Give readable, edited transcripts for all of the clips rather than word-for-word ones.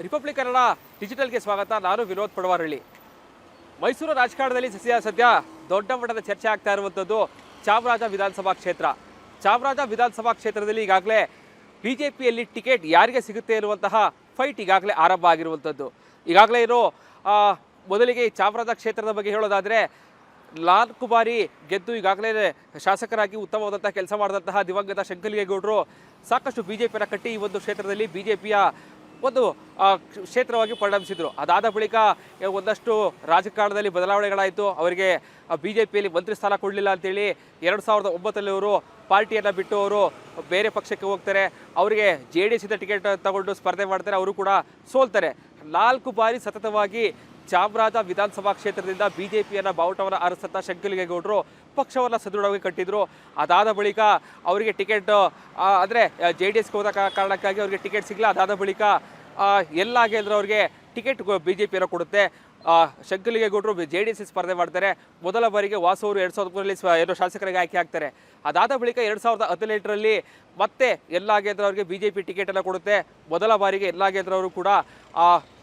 Republic Kannada ಡಿಜಿಟಲ್ಗೆ ಸ್ವಾಗತ. ನಾನು ವಿನೋದ್ ಪಡವಾರಳ್ಳಿ. ಮೈಸೂರು ರಾಜಕಾರಣದಲ್ಲಿ ಸದ್ಯ ದೊಡ್ಡ ಮಟ್ಟದ ಚರ್ಚೆ ಆಗ್ತಾ ಇರುವಂಥದ್ದು ಚಾಮರಾಜ ವಿಧಾನಸಭಾ ಕ್ಷೇತ್ರ. ಚಾಮರಾಜ ವಿಧಾನಸಭಾ ಕ್ಷೇತ್ರದಲ್ಲಿ ಈಗಾಗಲೇ ಬಿಜೆಪಿಯಲ್ಲಿ ಟಿಕೆಟ್ ಯಾರಿಗೆ ಸಿಗುತ್ತೆ ಎನ್ನುವಂತಹ ಫೈಟ್ ಈಗಾಗಲೇ ಆರಂಭ ಆಗಿರುವಂಥದ್ದು. ಈಗಾಗಲೇ ಏನು ಮೊದಲಿಗೆ ಚಾಮರಾಜ ಕ್ಷೇತ್ರದ ಬಗ್ಗೆ ಹೇಳೋದಾದರೆ 4 ಬಾರಿ ಗೆದ್ದು ಈಗಾಗಲೇ ಶಾಸಕರಾಗಿ ಉತ್ತಮವಾದಂಥ ಕೆಲಸ ಮಾಡಿದಂತಹ ದಿವಂಗತ ಶಂಕರಲಿಂಗೇಗೌಡರು ಸಾಕಷ್ಟು ಬಿಜೆಪಿಯನ್ನು ಕಟ್ಟಿ ಈ ಒಂದು ಕ್ಷೇತ್ರದಲ್ಲಿ ಬಿಜೆಪಿಯ ಒಂದು ಕ್ಷೇತ್ರವಾಗಿ ಪರಿಣಮಿಸಿದರು. ಅದಾದ ಬಳಿಕ ಒಂದಷ್ಟು ರಾಜಕಾರಣದಲ್ಲಿ ಬದಲಾವಣೆಗಳಾಯಿತು. ಅವರಿಗೆ ಬಿಜೆಪಿಯಲ್ಲಿ ಮಂತ್ರಿ ಸ್ಥಾನ ಕೊಡಲಿಲ್ಲ ಅಂತೇಳಿ 2009 ಅವರು ಪಾರ್ಟಿಯನ್ನು ಬಿಟ್ಟು ಅವರು ಬೇರೆ ಪಕ್ಷಕ್ಕೆ ಹೋಗ್ತಾರೆ. ಅವರಿಗೆ JDS ಇಂದ ಟಿಕೆಟ್ ತಗೊಂಡು ಸ್ಪರ್ಧೆ ಮಾಡ್ತಾರೆ, ಅವರು ಕೂಡ ಸೋಲ್ತಾರೆ. 4 ಬಾರಿ ಸತತವಾಗಿ ಚಾಮರಾಜ ವಿಧಾನಸಭಾ ಕ್ಷೇತ್ರದಿಂದ ಬಿಜೆಪಿಯನ್ನು ಬಾವುಟವನ್ನು ಆರಿಸಂತ ಶಂಕರಲಿಂಗೇಗೌಡರು ಪಕ್ಷವನ್ನು ಸದೃಢವಾಗಿ ಕಟ್ಟಿದ್ರು. ಅದಾದ ಬಳಿಕ ಅವರಿಗೆ ಟಿಕೆಟ್ ಅಂದರೆ JDSಗೆ ಹೋದ ಕಾರಣಕ್ಕಾಗಿ ಅವರಿಗೆ ಟಿಕೆಟ್ ಸಿಗಲಿಲ್ಲ. ಅದಾದ ಬಳಿಕ ಎಲ್ಲಾಗೇಂದ್ರ ಅವರಿಗೆ ಟಿಕೆಟ್ ಬಿಜೆಪಿಯನ್ನು ಕೊಡುತ್ತೆ. ಶಂಕರಲಿಂಗೇಗೌಡರು JDS ಸ್ಪರ್ಧೆ ಮಾಡ್ತಾರೆ. ಮೊದಲ ಬಾರಿಗೆ ವಾಸು ಅವರು 2013 ಏನೋ ಶಾಸಕರಿಗೆ ಆಯ್ಕೆ ಆಗ್ತಾರೆ. ಅದಾದ ಬಳಿಕ 2018ರಲ್ಲಿ ಮತ್ತೆ ಎಲ್ಲಾಗೇಂದ್ರ ಅವರಿಗೆ ಬಿಜೆಪಿ ಟಿಕೆಟನ್ನು ಕೊಡುತ್ತೆ. ಮೊದಲ ಬಾರಿಗೆ ಎಲ್ಲಾಗೇಂದ್ರ ಅವರು ಕೂಡ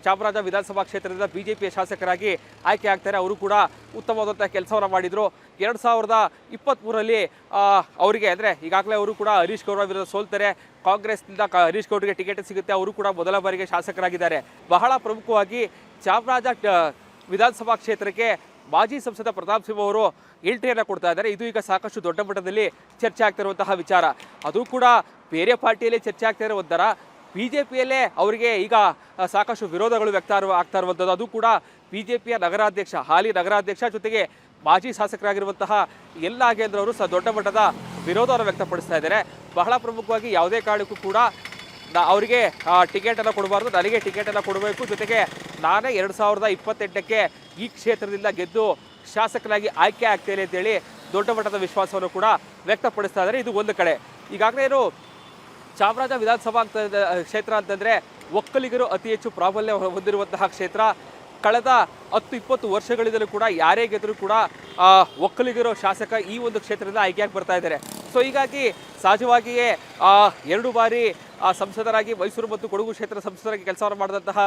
ಚಾಮರಾಜ ವಿಧಾನಸಭಾ ಕ್ಷೇತ್ರದಿಂದ ಬಿಜೆಪಿಯ ಶಾಸಕರಾಗಿ ಆಯ್ಕೆ ಆಗ್ತಾರೆ. ಅವರು ಕೂಡ ಉತ್ತಮವಾದಂಥ ಕೆಲಸವನ್ನು ಮಾಡಿದರು. 2023ರಲ್ಲಿ ಅವರಿಗೆ ಅಂದರೆ ಈಗಾಗಲೇ ಅವರು ಕೂಡ ಹರೀಶ್ ಗೌಡ ವಿರುದ್ಧ ಸೋಲ್ತಾರೆ. ಕಾಂಗ್ರೆಸ್ನಿಂದ ಹರೀಶ್ ಗೌಡರಿಗೆ ಟಿಕೆಟ್ ಸಿಗುತ್ತೆ. ಅವರು ಕೂಡ ಮೊದಲ ಬಾರಿಗೆ ಶಾಸಕರಾಗಿದ್ದಾರೆ. ಬಹಳ ಪ್ರಮುಖವಾಗಿ ಚಾಮರಾಜ ವಿಧಾನಸಭಾ ಕ್ಷೇತ್ರಕ್ಕೆ ಮಾಜಿ ಸಂಸದ ಪ್ರತಾಪ್ ಸಿಂಹ ಅವರು ಎಂಟ್ರಿಯನ್ನು ಕೊಡ್ತಾ ಇದ್ದಾರೆ. ಇದು ಈಗ ಸಾಕಷ್ಟು ದೊಡ್ಡ ಮಟ್ಟದಲ್ಲಿ ಚರ್ಚೆ ಆಗ್ತಿರುವಂತಹ ವಿಚಾರ. ಅದು ಕೂಡ ಬೇರೆ ಪಾರ್ಟಿಯಲ್ಲಿ ಚರ್ಚೆ ಆಗ್ತಾ ಇರೋ ಒಂಥರ, ಬಿಜೆಪಿಯಲ್ಲೇ ಅವರಿಗೆ ಈಗ ಸಾಕಷ್ಟು ವಿರೋಧಗಳು ವ್ಯಕ್ತ ಆಗ್ತಾ ಇರುವಂಥದ್ದು. ಅದು ಕೂಡ ಬಿಜೆಪಿಯ ನಗರಾಧ್ಯಕ್ಷ, ಹಾಲಿ ನಗರಾಧ್ಯಕ್ಷ ಜೊತೆಗೆ ಮಾಜಿ ಶಾಸಕರಾಗಿರುವಂತಹ ಎಲ್ಲಾಗೇಂದ್ರ ಅವರು ದೊಡ್ಡ ಮಟ್ಟದ ವಿರೋಧವನ್ನು ವ್ಯಕ್ತಪಡಿಸ್ತಾ ಇದ್ದಾರೆ. ಬಹಳ ಪ್ರಮುಖವಾಗಿ ಯಾವುದೇ ಕಾರಣಕ್ಕೂ ಕೂಡ ಅವರಿಗೆ ಟಿಕೆಟನ್ನು ಕೊಡಬಾರ್ದು, ನನಗೆ ಟಿಕೆಟನ್ನು ಕೊಡಬೇಕು, ಜೊತೆಗೆ ನಾನೇ 2028ಕ್ಕೆ ಈ ಕ್ಷೇತ್ರದಿಂದ ಗೆದ್ದು ಶಾಸಕರಾಗಿ ಆಯ್ಕೆ ಆಗ್ತೇನೆ ಅಂತೇಳಿ ದೊಡ್ಡ ಮಟ್ಟದ ವಿಶ್ವಾಸವನ್ನು ಕೂಡ ವ್ಯಕ್ತಪಡಿಸ್ತಾ ಇದ್ದಾರೆ. ಇದು ಒಂದು ಕಡೆ. ಈಗಾಗಲೇ ಏನು ಚಾಮರಾಜ ವಿಧಾನಸಭಾ ಕ್ಷೇತ್ರ ಅಂತಂದರೆ ಒಕ್ಕಲಿಗರು ಅತಿ ಹೆಚ್ಚು ಪ್ರಾಬಲ್ಯ ಹೊಂದಿರುವಂತಹ ಕ್ಷೇತ್ರ. ಕಳೆದ 10-20 ವರ್ಷಗಳಿಂದಲೂ ಕೂಡ ಯಾರೇ ಗೆದ್ದರೂ ಕೂಡ ಒಕ್ಕಲಿಗರು ಶಾಸಕ ಈ ಒಂದು ಕ್ಷೇತ್ರದಿಂದ ಆಯ್ಕೆಯಾಗಿ ಬರ್ತಾ ಇದ್ದಾರೆ. ಸೊ ಹೀಗಾಗಿ ಸಹಜವಾಗಿಯೇ 2 ಬಾರಿ ಸಂಸದರಾಗಿ ಮೈಸೂರು ಮತ್ತು ಕೊಡಗು ಕ್ಷೇತ್ರ ಸಂಸದರಾಗಿ ಕೆಲಸವನ್ನು ಮಾಡಿದಂತಹ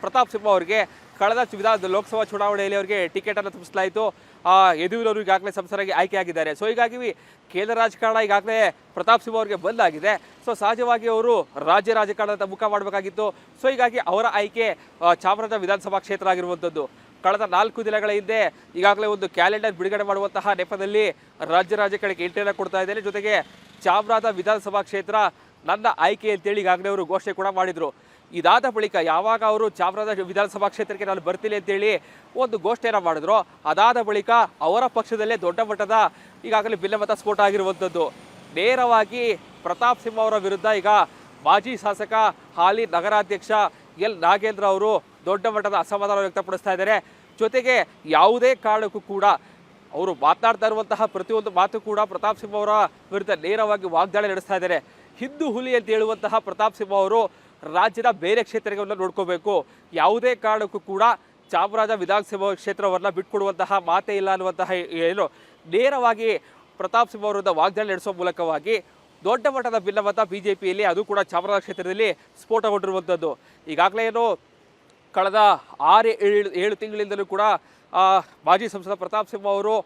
ಪ್ರತಾಪ್ ಸಿಂಹ ಅವರಿಗೆ ಕಳೆದ ಲೋಕಸಭಾ ಚುನಾವಣೆಯಲ್ಲಿ ಅವರಿಗೆ ಟಿಕೆಟನ್ನು ತಪ್ಪಿಸಲಾಯಿತು. ಯದುವೀರವರು ಈಗಾಗಲೇ ಸಂಸದರಾಗಿ ಆಯ್ಕೆಯಾಗಿದ್ದಾರೆ. ಸೊ ಹೀಗಾಗಿ ಕೇಂದ್ರ ರಾಜಕಾರಣ ಈಗಾಗಲೇ ಪ್ರತಾಪ್ ಸಿಂಹ ಅವರಿಗೆ ಬಂದಾಗಿದೆ. ಸೊ ಸಹಜವಾಗಿ ಅವರು ರಾಜ್ಯ ರಾಜಕಾರಣದ ಮುಖ ಮಾಡಬೇಕಾಗಿತ್ತು. ಸೊ ಹೀಗಾಗಿ ಅವರ ಆಯ್ಕೆ ಚಾಮರಾಜ ವಿಧಾನಸಭಾ ಕ್ಷೇತ್ರ ಆಗಿರುವಂಥದ್ದು. ಕಳೆದ 4 ದಿನಗಳ ಹಿಂದೆ ಈಗಾಗಲೇ ಒಂದು ಕ್ಯಾಲೆಂಡರ್ ಬಿಡುಗಡೆ ಮಾಡುವಂತಹ ನೆಪದಲ್ಲಿ ರಾಜ್ಯ ರಾಜಕಾರಣಕ್ಕೆ ಎಂಟ್ರಿಯನ್ನು ಕೊಡ್ತಾ ಇದ್ದಾರೆ. ಜೊತೆಗೆ ಚಾಮರಾಜ ವಿಧಾನಸಭಾ ಕ್ಷೇತ್ರ ನನ್ನ ಆಯ್ಕೆ ಅಂತೇಳಿ ಈಗಾಗಲೇ ಅವರು ಘೋಷಣೆ ಕೂಡ ಮಾಡಿದರು. ಇದಾದ ಬಳಿಕ ಯಾವಾಗ ಅವರು ಚಾಮರಾಜ ವಿಧಾನಸಭಾ ಕ್ಷೇತ್ರಕ್ಕೆ ನಾನು ಬರ್ತೀನಿ ಅಂತೇಳಿ ಒಂದು ಘೋಷಣೆಯನ್ನು ಮಾಡಿದ್ರು, ಅದಾದ ಬಳಿಕ ಅವರ ಪಕ್ಷದಲ್ಲೇ ದೊಡ್ಡ ಮಟ್ಟದ ಈಗಾಗಲೇ ಭಿನ್ನಮತ ಸ್ಫೋಟ ಆಗಿರುವಂಥದ್ದು. ನೇರವಾಗಿ ಪ್ರತಾಪ್ ಸಿಂಹ ಅವರ ವಿರುದ್ಧ ಈಗ ಮಾಜಿ ಶಾಸಕ ಹಾಲಿ ನಗರಾಧ್ಯಕ್ಷ ನಾಗೇಂದ್ರ ಅವರು ದೊಡ್ಡ ಮಟ್ಟದ ಅಸಮಾಧಾನ ವ್ಯಕ್ತಪಡಿಸ್ತಾ ಇದ್ದಾರೆ. ಜೊತೆಗೆ ಯಾವುದೇ ಕಾರಣಕ್ಕೂ ಕೂಡ ಅವರು ಮಾತನಾಡ್ತಾ ಇರುವಂತಹ ಪ್ರತಿಯೊಂದು ಮಾತು ಕೂಡ ಪ್ರತಾಪ್ ಸಿಂಹ ಅವರ ವಿರುದ್ಧ ನೇರವಾಗಿ ವಾಗ್ದಾಳಿ ನಡೆಸ್ತಾ ಇದ್ದಾರೆ. ಹಿಂದೂ ಹುಲಿ ಅಂತ ಹೇಳುವಂತಹ ಪ್ರತಾಪ್ ಸಿಂಹ ಅವರು ರಾಜ್ಯದ ಬೇರೆ ಕ್ಷೇತ್ರಗಳನ್ನು ನೋಡ್ಕೋಬೇಕು, ಯಾವುದೇ ಕಾರಣಕ್ಕೂ ಕೂಡ ಚಾಮರಾಜ ವಿಧಾನಸಭಾ ಕ್ಷೇತ್ರವನ್ನು ಬಿಟ್ಕೊಡುವಂತಹ ಮಾತೇ ಇಲ್ಲ ಅನ್ನುವಂತಹ ಏನು ನೇರವಾಗಿ ಪ್ರತಾಪ್ ಸಿಂಹ ವಿರುದ್ಧ ವಾಗ್ದಾಳಿ ನಡೆಸುವ ಮೂಲಕವಾಗಿ ದೊಡ್ಡ ಮಟ್ಟದ ಭಿನ್ನಮತ ಬಿಜೆಪಿಯಲ್ಲಿ, ಅದು ಕೂಡ ಚಾಮರಾಜ ಕ್ಷೇತ್ರದಲ್ಲಿ ಸ್ಫೋಟಗೊಂಡಿರುವಂಥದ್ದು. ಈಗಾಗಲೇ ಏನು ಕಳೆದ 6-7 ತಿಂಗಳಿಂದಲೂ ಕೂಡ ಮಾಜಿ ಸಂಸದ ಪ್ರತಾಪ್ ಸಿಂಹ ಅವರು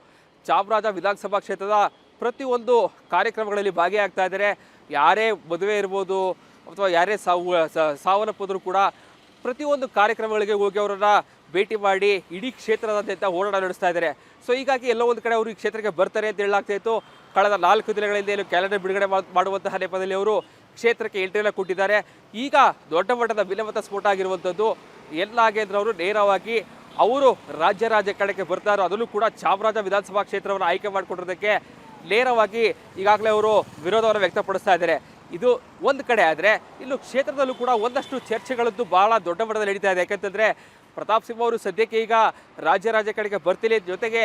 ಚಾಮರಾಜ ವಿಧಾನಸಭಾ ಕ್ಷೇತ್ರದ ಪ್ರತಿಯೊಂದು ಕಾರ್ಯಕ್ರಮಗಳಲ್ಲಿ ಭಾಗಿಯಾಗ್ತಾ ಇದ್ದಾರೆ. ಯಾರೇ ಮದುವೆ ಇರ್ಬೋದು ಅಥವಾ ಯಾರೇ ಸಾವನ್ನಪ್ಪಿದ್ರು ಕೂಡ ಪ್ರತಿಯೊಂದು ಕಾರ್ಯಕ್ರಮಗಳಿಗೆ ಹೋಗಿ ಅವರನ್ನು ಭೇಟಿ ಮಾಡಿ ಇಡೀ ಕ್ಷೇತ್ರದಾದ್ಯಂತ ಓಡಾಟ ನಡೆಸ್ತಾ ಇದ್ದಾರೆ. ಸೊ ಹೀಗಾಗಿ ಎಲ್ಲೋ ಒಂದು ಕಡೆ ಅವರು ಈ ಕ್ಷೇತ್ರಕ್ಕೆ ಬರ್ತಾರೆ ಅಂತ ಹೇಳಲಾಗ್ತಾ ಇತ್ತು. ಕಳೆದ 4 ದಿನಗಳಿಂದ ಏನು ಕ್ಯಾಲೆಂಡರ್ ಬಿಡುಗಡೆ ಮಾಡುವಂತಹ ನೆಪದಲ್ಲಿ ಅವರು ಕ್ಷೇತ್ರಕ್ಕೆ ಎಂಟ್ರಿಯನ್ನು ಕೊಟ್ಟಿದ್ದಾರೆ. ಈಗ ದೊಡ್ಡ ಮಟ್ಟದ ಭಿನ್ನಮತ ಸ್ಫೋಟ ಆಗಿರುವಂಥದ್ದು. ಎಲ್ಲಾಗೇಂದ್ರ ಅವರು ನೇರವಾಗಿ ಅವರು ರಾಜ್ಯ ರಾಜಕಾರಣಕ್ಕೆ ಬರ್ತಾರೋ, ಅದನ್ನು ಕೂಡ ಚಾಮರಾಜ ವಿಧಾನಸಭಾ ಕ್ಷೇತ್ರವನ್ನು ಆಯ್ಕೆ ಮಾಡಿಕೊಂಡಿರೋದಕ್ಕೆ ನೇರವಾಗಿ ಈಗಾಗಲೇ ಅವರು ವಿರೋಧವನ್ನು ವ್ಯಕ್ತಪಡಿಸ್ತಾ ಇದ್ದಾರೆ. ಇದು ಒಂದು ಕಡೆ ಆದರೆ, ಇನ್ನು ಕ್ಷೇತ್ರದಲ್ಲೂ ಕೂಡ ಒಂದಷ್ಟು ಚರ್ಚೆಗಳದ್ದು ಬಹಳ ದೊಡ್ಡ ಮಟ್ಟದಲ್ಲಿ ನಡೀತಾ ಇದೆ. ಯಾಕೆಂತಂದರೆ ಪ್ರತಾಪ್ ಸಿಂಹ ಅವರು ಸದ್ಯಕ್ಕೆ ಈಗ ರಾಜ್ಯ ರಾಜಕಾರಣಕ್ಕೆ ಬರ್ತೀನಿ, ಜೊತೆಗೆ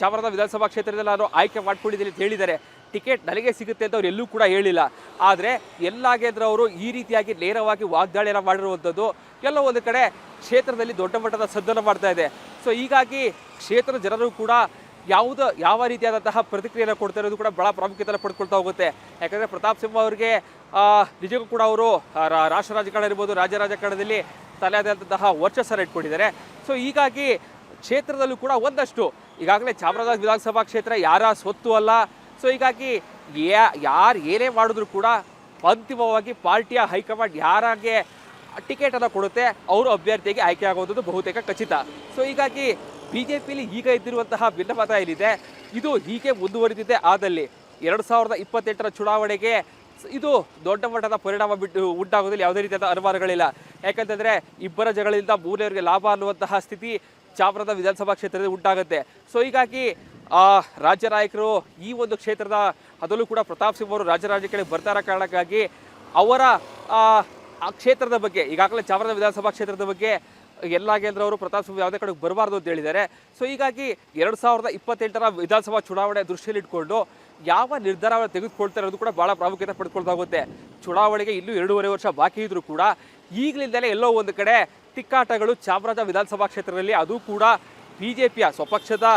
ಚಾಮರಾಜ ವಿಧಾನಸಭಾ ಕ್ಷೇತ್ರದಲ್ಲಿ ನಾನು ಆಯ್ಕೆ ಮಾಡ್ಕೊಂಡಿದ್ದೀನಿ ಅಂತ ಹೇಳಿದ್ದಾರೆ. ಟಿಕೆಟ್ ನನಗೆ ಸಿಗುತ್ತೆ ಅಂತ ಅವ್ರು ಎಲ್ಲೂ ಕೂಡ ಹೇಳಿಲ್ಲ. ಆದರೆ ಎಲ್ಲಾಗೇಂದ್ರ ಅವರು ಈ ರೀತಿಯಾಗಿ ನೇರವಾಗಿ ವಾಗ್ದಾಳಿಯನ್ನು ಮಾಡಿರುವಂಥದ್ದು ಎಲ್ಲೋ ಒಂದು ಕಡೆ ಕ್ಷೇತ್ರದಲ್ಲಿ ದೊಡ್ಡ ಮಟ್ಟದ ಸದ್ದನ್ನು ಮಾಡ್ತಾ ಇದೆ. ಸೊ ಹೀಗಾಗಿ ಕ್ಷೇತ್ರದ ಜನರು ಕೂಡ ಯಾವ ರೀತಿಯಾದಂತಹ ಪ್ರತಿಕ್ರಿಯೆಯನ್ನು ಕೊಡ್ತಾ ಇರೋದು ಕೂಡ ಬಹಳ ಪ್ರಾಮುಖ್ಯತೆ ಪಡ್ಕೊಳ್ತಾ ಹೋಗುತ್ತೆ. ಯಾಕಂದರೆ ಪ್ರತಾಪ್ ಸಿಂಹ ಅವರಿಗೆ ನಿಜಕ್ಕೂ ಕೂಡ ಅವರು ರಾಷ್ಟ್ರ ರಾಜಕಾರಣ ಇರ್ಬೋದು, ರಾಜ್ಯ ರಾಜಕಾರಣದಲ್ಲಿ ತಲೆಯಾದಂತಹ ವರ್ಚಸ್ಸನ್ನು ಇಟ್ಕೊಂಡಿದ್ದಾರೆ. ಸೊ ಹೀಗಾಗಿ ಕ್ಷೇತ್ರದಲ್ಲೂ ಕೂಡ ಒಂದಷ್ಟು ಈಗಾಗಲೇ ಚಾಮರಾಜನಗರ ವಿಧಾನಸಭಾ ಕ್ಷೇತ್ರ ಯಾರ ಸ್ವತ್ತು ಅಲ್ಲ. ಸೊ ಹೀಗಾಗಿ ಯಾರು ಏನೇ ಮಾಡಿದ್ರು ಕೂಡ ಅಂತಿಮವಾಗಿ ಪಾರ್ಟಿಯ ಹೈಕಮಾಂಡ್ ಯಾರಿಗೆ ಟಿಕೆಟನ್ನು ಕೊಡುತ್ತೆ ಅವರು ಅಭ್ಯರ್ಥಿಗೆ ಆಯ್ಕೆ ಆಗುವುದು ಬಹುತೇಕ ಖಚಿತ. ಸೊ ಹೀಗಾಗಿ ಬಿಜೆಪಿಯಲ್ಲಿ ಈಗ ಇದ್ದಿರುವಂತಹ ಭಿನ್ನಮತ ಏನಿದೆ ಇದು ಹೀಗೆ ಮುಂದುವರಿದಿದೆ ಆದಲ್ಲಿ 2028ರ ಚುನಾವಣೆಗೆ ಇದು ದೊಡ್ಡ ಮಟ್ಟದ ಪರಿಣಾಮ ಉಂಟಾಗೋದ್ರಲ್ಲಿ ಯಾವುದೇ ರೀತಿಯಾದ ಅನುಮಾನಗಳಿಲ್ಲ. ಯಾಕಂತಂದರೆ ಇಬ್ಬರ ಜಗಳಿಂದ ಮೂಲೆಯವರಿಗೆ ಲಾಭ ಅನ್ನುವಂತಹ ಸ್ಥಿತಿ ಚಾಮರಾಜನಗರ ವಿಧಾನಸಭಾ ಕ್ಷೇತ್ರದಲ್ಲಿ ಉಂಟಾಗುತ್ತೆ. ಸೊ ಹೀಗಾಗಿ ರಾಜ್ಯ ನಾಯಕರು ಈ ಒಂದು ಕ್ಷೇತ್ರದ ಅದರಲ್ಲೂ ಕೂಡ ಪ್ರತಾಪ್ ಸಿಂಹ ಅವರು ರಾಜ್ಯ ರಾಜಕೀಯ ಬರ್ತಾ ಇರೋ ಕಾರಣಕ್ಕಾಗಿ ಅವರ ಆ ಕ್ಷೇತ್ರದ ಬಗ್ಗೆ ಈಗಾಗಲೇ ಚಾಮರಾಜನಗರ ವಿಧಾನಸಭಾ ಕ್ಷೇತ್ರದ ಬಗ್ಗೆ ಅವರು ಪ್ರತಾಪ್ ಸಿಂಹ ಯಾವುದೇ ಕಡೆಗೆ ಬರಬಾರ್ದು ಅಂತ ಹೇಳಿದ್ದಾರೆ. ಸೊ ಹೀಗಾಗಿ 2028ರ ವಿಧಾನಸಭಾ ಚುನಾವಣೆ ದೃಷ್ಟಿಯಲ್ಲಿಟ್ಕೊಂಡು ಯಾವ ನಿರ್ಧಾರವನ್ನು ತೆಗೆದುಕೊಳ್ತಾರೆ ಅನ್ನೋದು ಕೂಡ ಭಾಳ ಪ್ರಾಮುಖ್ಯತೆ ಪಡೆದುಕೊಳ್ತಾಗುತ್ತೆ. ಚುನಾವಣೆಗೆ ಇನ್ನೂ 2.5 ವರ್ಷ ಬಾಕಿ ಇದ್ರೂ ಕೂಡ ಈಗಲಿಂದಲೇ ಎಲ್ಲೋ ಒಂದು ಕಡೆ ತಿಕ್ಕಾಟಗಳು ಚಾಮರಾಜನಗರ ವಿಧಾನಸಭಾ ಕ್ಷೇತ್ರದಲ್ಲಿ, ಅದು ಕೂಡ ಬಿಜೆಪಿಯ ಸ್ವಪಕ್ಷದ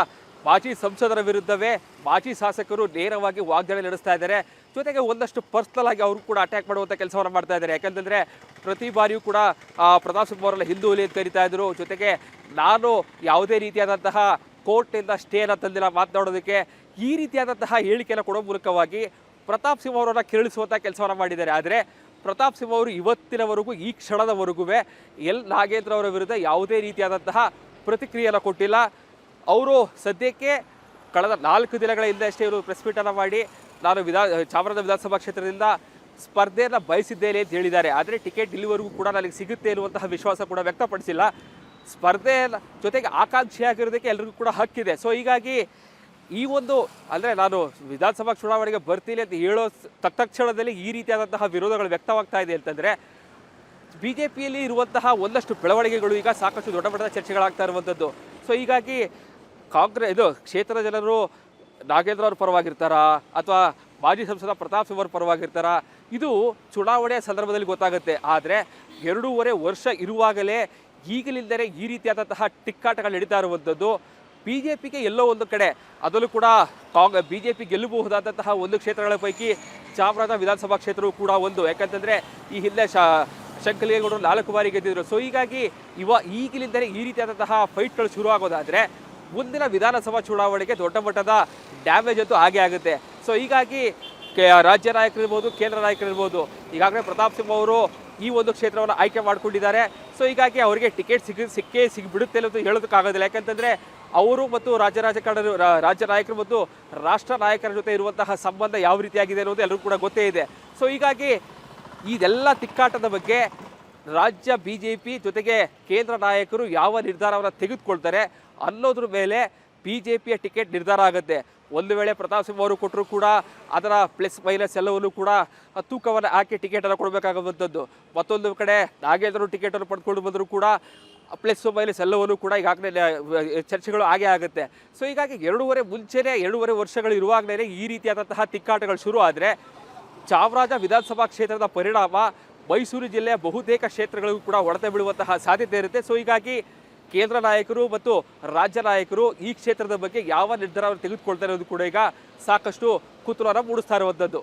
ಮಾಜಿ ಸಂಸದರ ವಿರುದ್ಧವೇ ಮಾಜಿ ಶಾಸಕರು ನೇರವಾಗಿ ವಾಗ್ದಾಳಿ ನಡೆಸ್ತಾ ಇದ್ದಾರೆ. ಜೊತೆಗೆ ಒಂದಷ್ಟು ಪರ್ಸ್ನಲ್ ಆಗಿ ಅವರು ಕೂಡ ಅಟ್ಯಾಕ್ ಮಾಡುವಂಥ ಕೆಲಸವನ್ನು ಮಾಡ್ತಾ ಇದ್ದಾರೆ. ಯಾಕಂತಂದರೆ ಪ್ರತಿ ಬಾರಿಯೂ ಕೂಡ ಪ್ರತಾಪ್ ಸಿಂಹ ಅವರೆಲ್ಲ ಹಿಂದೂ ಹುಲಿ ಅಂತ ಕರೀತಾ ಇದ್ರು. ಜೊತೆಗೆ ನಾನು ಯಾವುದೇ ರೀತಿಯಾದಂತಹ ಕೋರ್ಟ್ನಿಂದ ಸ್ಟೇನ ತಂದಿಲ್ಲ ಮಾತನಾಡೋದಕ್ಕೆ, ಈ ರೀತಿಯಾದಂತಹ ಹೇಳಿಕೆಯನ್ನು ಕೊಡೋ ಮೂಲಕವಾಗಿ ಪ್ರತಾಪ್ ಸಿಂಹ ಅವರನ್ನು ಕೆರಳಿಸುವಂಥ ಕೆಲಸವನ್ನು ಮಾಡಿದ್ದಾರೆ. ಆದರೆ ಪ್ರತಾಪ್ ಸಿಂಹ ಅವರು ಇವತ್ತಿನವರೆಗೂ ಈ ಕ್ಷಣದವರೆಗೂ ನಾಗೇಂದ್ರ ಅವರ ವಿರುದ್ಧ ಯಾವುದೇ ರೀತಿಯಾದಂತಹ ಪ್ರತಿಕ್ರಿಯೆಯನ್ನು ಕೊಟ್ಟಿಲ್ಲ. ಅವರು ಸದ್ಯಕ್ಕೆ ಕಳೆದ 4 ದಿನಗಳ ಹಿಂದೆ ಅಷ್ಟೇ ಇವರು ಪ್ರೆಸ್ ಮೀಟನ್ನು ಮಾಡಿ ನಾನು ಚಾಮರಾಜನಗರ ವಿಧಾನಸಭಾ ಕ್ಷೇತ್ರದಿಂದ ಸ್ಪರ್ಧೆಯನ್ನು ಬಯಸಿದ್ದೇನೆ ಅಂತ ಹೇಳಿದ್ದಾರೆ. ಆದರೆ ಟಿಕೆಟ್ ಇಲ್ಲಿವರೆಗೂ ಕೂಡ ನನಗೆ ಸಿಗುತ್ತೆ ಇರುವಂತಹ ವಿಶ್ವಾಸ ಕೂಡ ವ್ಯಕ್ತಪಡಿಸಿಲ್ಲ. ಸ್ಪರ್ಧೆ ಜೊತೆಗೆ ಆಕಾಂಕ್ಷಿಯಾಗಿರೋದಕ್ಕೆ ಎಲ್ರಿಗೂ ಕೂಡ ಹಕ್ಕಿದೆ. ಸೊ ಹೀಗಾಗಿ ಈ ಒಂದು ಅಂದರೆ ನಾನು ವಿಧಾನಸಭಾ ಚುನಾವಣೆಗೆ ಬರ್ತೀನಿ ಅಂತ ಹೇಳೋ ತಕ್ಷಣದಲ್ಲಿ ಈ ರೀತಿಯಾದಂತಹ ವಿರೋಧಗಳು ವ್ಯಕ್ತವಾಗ್ತಾ ಇದೆ ಅಂತಂದರೆ ಬಿಜೆಪಿಯಲ್ಲಿ ಇರುವಂತಹ ಒಂದಷ್ಟು ಬೆಳವಣಿಗೆಗಳು ಈಗ ಸಾಕಷ್ಟು ದೊಡ್ಡ ಮಟ್ಟದ ಚರ್ಚೆಗಳಾಗ್ತಾ ಇರುವಂಥದ್ದು. ಸೊ ಹೀಗಾಗಿ ಕ್ಷೇತ್ರದ ಜನರು ನಾಗೇಂದ್ರ ಅವ್ರ ಪರವಾಗಿರ್ತಾರಾ ಅಥವಾ ಮಾಜಿ ಸಂಸದ ಪ್ರತಾಪ್ ಸಿಂಹ ಅವ್ರ ಪರವಾಗಿರ್ತಾರಾ, ಇದು ಚುನಾವಣೆಯ ಸಂದರ್ಭದಲ್ಲಿ ಗೊತ್ತಾಗುತ್ತೆ. ಆದರೆ 2.5 ವರ್ಷ ಇರುವಾಗಲೇ ಈಗಲಿಂದಲೇ ಈ ರೀತಿಯಾದಂತಹ ಟಿಕ್ಕಾಟಗಳು ನಡೀತಾ ಇರುವಂಥದ್ದು ಬಿಜೆಪಿಗೆ ಎಲ್ಲೋ ಒಂದು ಕಡೆ, ಅದರಲ್ಲೂ ಕೂಡ ಬಿಜೆಪಿ ಗೆಲ್ಲಬಹುದಾದಂತಹ ಒಂದು ಕ್ಷೇತ್ರಗಳ ಪೈಕಿ ಚಾಮರಾಜನಗರ ವಿಧಾನಸಭಾ ಕ್ಷೇತ್ರವೂ ಕೂಡ ಒಂದು. ಯಾಕಂತಂದರೆ ಈ ಹಿಂದೆ ಶಂಕರಲಿಂಗೇಗೌಡರು 4 ಬಾರಿ ಗೆದ್ದಿದ್ರು. ಸೊ ಹೀಗಾಗಿ ಈಗಲಿಂದಲೇ ಈ ರೀತಿಯಾದಂತಹ ಫೈಟ್ಗಳು ಶುರು ಆಗೋದಾದರೆ ಮುಂದಿನ ವಿಧಾನಸಭಾ ಚುನಾವಣೆಗೆ ದೊಡ್ಡ ಮಟ್ಟದ ಡ್ಯಾಮೇಜ್ ಅಂತೂ ಹಾಗೆ ಆಗುತ್ತೆ. ಸೊ ಹೀಗಾಗಿ ರಾಜ್ಯ ನಾಯಕರಿರ್ಬೋದು, ಕೇಂದ್ರ ನಾಯಕರಿರ್ಬೋದು, ಈಗಾಗಲೇ ಪ್ರತಾಪ್ ಸಿಂಹ ಅವರು ಈ ಒಂದು ಕ್ಷೇತ್ರವನ್ನು ಆಯ್ಕೆ ಮಾಡಿಕೊಂಡಿದ್ದಾರೆ. ಸೊ ಹೀಗಾಗಿ ಅವರಿಗೆ ಟಿಕೆಟ್ ಸಿಗ್ಬಿಡುತ್ತೆ ಅಂತ ಹೇಳೋದಕ್ಕಾಗೋದಿಲ್ಲ. ಯಾಕಂತಂದರೆ ಅವರು ಮತ್ತು ರಾಜ್ಯ ನಾಯಕರು ಮತ್ತು ರಾಷ್ಟ್ರ ನಾಯಕರ ಜೊತೆ ಇರುವಂತಹ ಸಂಬಂಧ ಯಾವ ರೀತಿಯಾಗಿದೆ ಅನ್ನೋದು ಎಲ್ಲರಿಗೂ ಕೂಡ ಗೊತ್ತೇ ಇದೆ. ಸೊ ಹೀಗಾಗಿ ಇದೆಲ್ಲ ತಿಕ್ಕಾಟದ ಬಗ್ಗೆ ರಾಜ್ಯ ಬಿಜೆಪಿ ಜೊತೆಗೆ ಕೇಂದ್ರ ನಾಯಕರು ಯಾವ ನಿರ್ಧಾರವನ್ನು ತೆಗೆದುಕೊಳ್ತಾರೆ ಅನ್ನೋದ್ರ ಮೇಲೆ ಬಿಜೆಪಿಯ ಟಿಕೆಟ್ ನಿರ್ಧಾರ ಆಗುತ್ತೆ. ಒಂದು ವೇಳೆ ಪ್ರತಾಪ್ ಸಿಂಹ ಅವರು ಕೊಟ್ಟರು ಕೂಡ ಅದರ ಪ್ಲಸ್ ಮೈನಸ್ ಎಲ್ಲವನ್ನೂ ಕೂಡ ತೂಕವನ್ನು ಹಾಕಿ ಟಿಕೆಟನ್ನು ಕೊಡಬೇಕಾಗುವಂಥದ್ದು. ಮತ್ತೊಂದು ಕಡೆ ನಾಗೇಂದ್ರ ಟಿಕೆಟನ್ನು ಪಡೆದುಕೊಂಡು ಬಂದರೂ ಕೂಡ ಪ್ಲಸ್ ಮೈನಸ್ ಎಲ್ಲವನ್ನೂ ಕೂಡ ಈಗಾಗಲೇ ಚರ್ಚೆಗಳು ಆಗೇ ಆಗುತ್ತೆ. ಸೊ ಹೀಗಾಗಿ 2.5 ವರ್ಷಗಳು ಇರುವಾಗಲೇ ಈ ರೀತಿಯಾದಂತಹ ತಿಕ್ಕಾಟಗಳು ಶುರು ಆದರೆ ಚಾಮರಾಜನಗರ ವಿಧಾನಸಭಾ ಕ್ಷೇತ್ರದ ಪರಿಣಾಮ ಮೈಸೂರು ಜಿಲ್ಲೆಯ ಬಹುತೇಕ ಕ್ಷೇತ್ರಗಳಿಗೂ ಕೂಡ ಹೊಡೆತ ಬೀಳುವಂತಹ ಸಾಧ್ಯತೆ ಇರುತ್ತೆ. ಸೊ ಹೀಗಾಗಿ ಕೇಂದ್ರ ನಾಯಕರು ಮತ್ತು ರಾಜ್ಯ ನಾಯಕರು ಈ ಕ್ಷೇತ್ರದ ಬಗ್ಗೆ ಯಾವ ನಿರ್ಧಾರವನ್ನು ತೆಗೆದುಕೊಳ್ತಾರೆ ಅನ್ನೋದು ಕೂಡ ಈಗ ಸಾಕಷ್ಟು ಕುತೂಹಲ ಮೂಡಿಸ್ತಾ ಇರುವಂಥದ್ದು.